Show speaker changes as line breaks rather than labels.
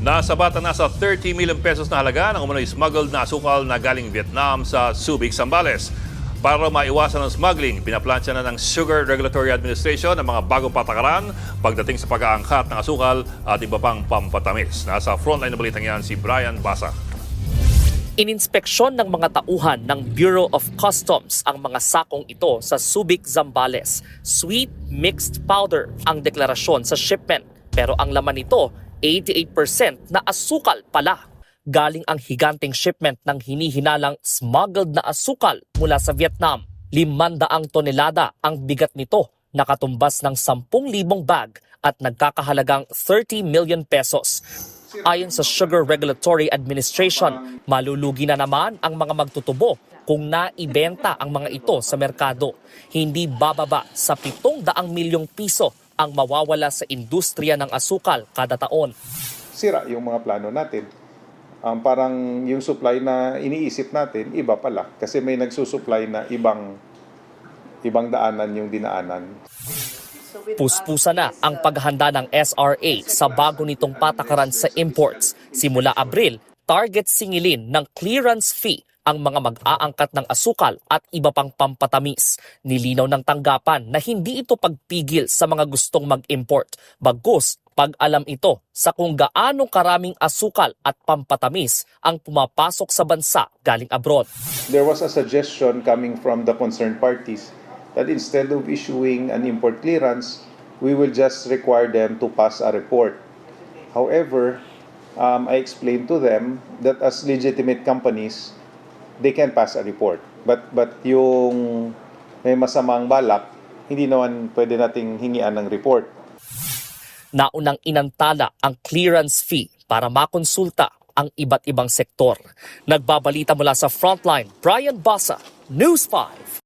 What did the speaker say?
Nasabatan na sa 30 million pesos na halaga ng umano'y smuggled na asukal na galing Vietnam sa Subic, Zambales. Para maiwasan ang smuggling, pinaplansya na ng Sugar Regulatory Administration ang mga bagong patakaran pagdating sa pag-aangkat ng asukal at iba pang pampatamis. Nasa frontline na balitang yan si Brian Basa.
Ininspeksyon ng mga tauhan ng Bureau of Customs ang mga sakong ito sa Subic, Zambales. Sweet mixed powder ang deklarasyon sa shipment. Pero ang laman nito, 88% na asukal pala. Galing ang higanteng shipment ng hinihinalang smuggled na asukal mula sa Vietnam. 500 tonelada ang bigat nito, nakatumbas ng 10,000 bag at nagkakahalagang 30 million pesos. Ayon sa Sugar Regulatory Administration, malulugi na naman ang mga magtutubo kung naibenta ang mga ito sa merkado. Hindi bababa sa 700 milyong piso ang mawawala sa industriya ng asukal kada taon.
Sira yung mga plano natin. Parang yung supply na iniisip natin, iba pala. Kasi may nagsusupply na ibang daanan yung dinaanan.
Puspusa na ang paghahanda ng SRA sa bago nitong patakaran sa imports. Simula Abril, target singilin ng clearance fee ang mga mag-aangkat ng asukal at iba pang pampatamis. Nilinaw ng tanggapan na hindi ito pagpigil sa mga gustong mag-import. Bagkus, pag-alam ito sa kung gaano karaming asukal at pampatamis ang pumapasok sa bansa galing abroad.
There was a suggestion coming from the concerned parties that instead of issuing an import clearance, we will just require them to pass a report. However, I explained to them that as legitimate companies, they can pass a report. But yung may masamang balak, hindi naman pwede nating hingian ng report.
Naunang inantala ang clearance fee para makonsulta ang iba't ibang sektor. Nagbabalita mula sa Frontline, Brian Basa, News 5.